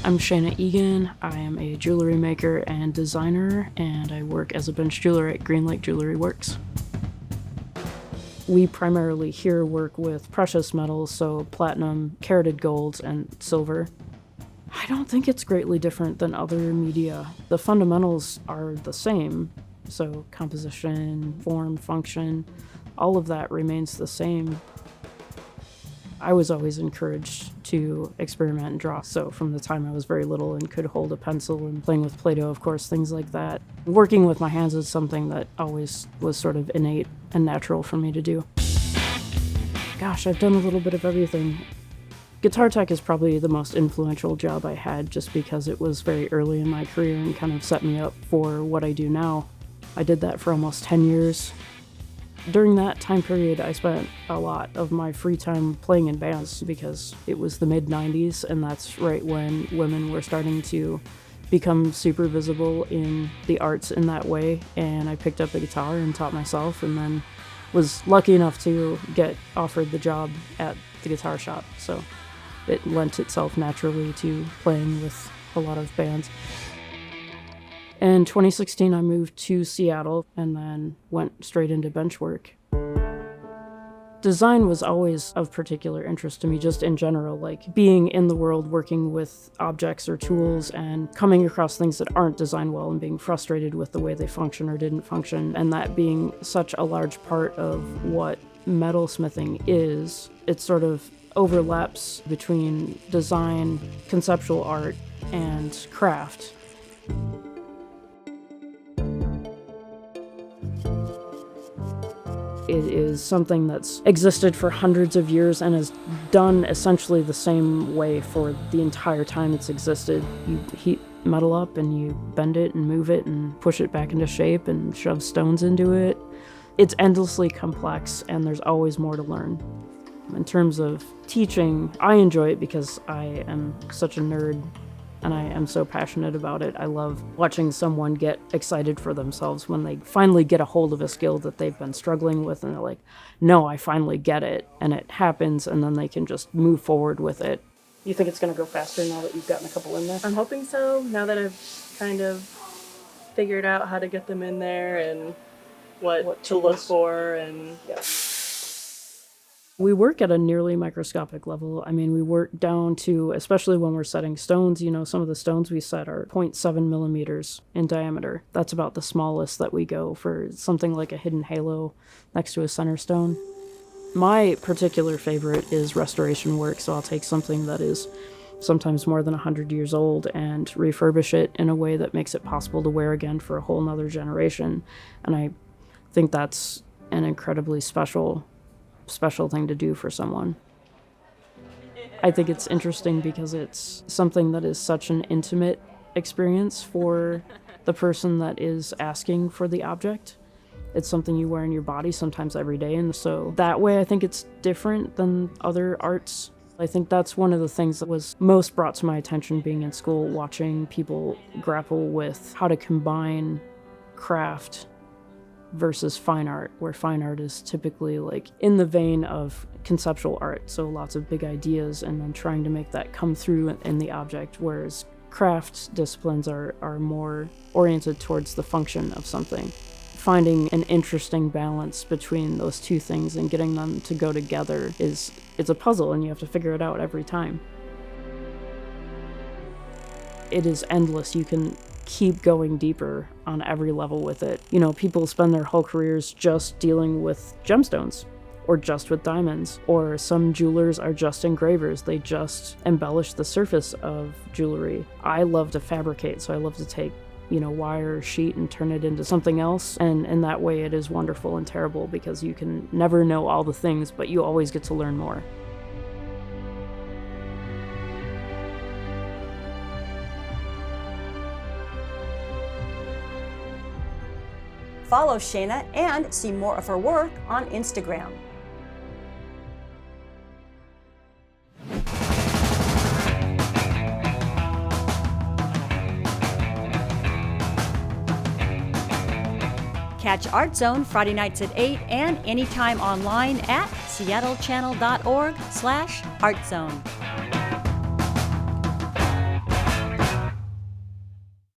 I'm Shayna Egan. I am a jewelry maker and designer, and I work as a bench jeweler at Green Lake Jewelry Works. We primarily here work with precious metals, so platinum, carated golds, and silver. I don't think it's greatly different than other media. The fundamentals are the same, so composition, form, function, all of that remains the same. I was always encouraged to experiment and draw, so from the time I was very little and could hold a pencil and playing with Play-Doh, of course, things like that. Working with my hands is something that always was sort of innate and natural for me to do. Gosh, I've done a little bit of everything. Guitar tech is probably the most influential job I had just because it was very early in my career and kind of set me up for what I do now. I did that for almost 10 years. During that time period, I spent a lot of my free time playing in bands because it was the mid-90s, and that's right when women were starting to become super visible in the arts in that way. And I picked up a guitar and taught myself, and then was lucky enough to get offered the job at the guitar shop. So it lent itself naturally to playing with a lot of bands. In 2016, I moved to Seattle and then went straight into bench work. Design was always of particular interest to me, just in general, like being in the world, working with objects or tools and coming across things that aren't designed well and being frustrated with the way they function or didn't function, and that being such a large part of what metalsmithing is. It sort of overlaps between design, conceptual art, and craft. It is something that's existed for hundreds of years and is done essentially the same way for the entire time it's existed. You heat metal up and you bend it and move it and push it back into shape and shove stones into it. It's endlessly complex and there's always more to learn. In terms of teaching, I enjoy it because I am such a nerd and I am so passionate about it. I love watching someone get excited for themselves when they finally get a hold of a skill that they've been struggling with and they're like, no, I finally get it. And it happens and then they can just move forward with it. You think it's gonna go faster now that you've gotten a couple in there? I'm hoping so, now that I've kind of figured out how to get them in there and what to look for and yeah. We work at a nearly microscopic level. I mean, we work down to, especially when we're setting stones, you know, some of the stones we set are 0.7 millimeters in diameter. That's about the smallest that we go for something like a hidden halo next to a center stone. My particular favorite is restoration work, so I'll take something that is sometimes more than 100 years old and refurbish it in a way that makes it possible to wear again for a whole nother generation. And I think that's an incredibly special thing to do for someone. I think it's interesting because it's something that is such an intimate experience for the person that is asking for the object. It's something you wear in your body sometimes every day, and so that way I think it's different than other arts. I think that's one of the things that was most brought to my attention being in school, watching people grapple with how to combine craft versus fine art, where fine art is typically like in the vein of conceptual art, so lots of big ideas and then trying to make that come through in the object, whereas craft disciplines are more oriented towards the function of something. Finding an interesting balance between those two things and getting them to go together it's a puzzle and you have to figure it out every time. It is endless. You can keep going deeper on every level with it. You know, people spend their whole careers just dealing with gemstones or just with diamonds, or some jewelers are just engravers. They just embellish the surface of jewelry. I love to fabricate, so I love to take, you know, wire or sheet and turn it into something else, and in that way it is wonderful and terrible because you can never know all the things, but you always get to learn more. Follow Shayna and see more of her work on Instagram. Catch Art Zone Friday nights at 8 and anytime online at seattle.gov/artzone.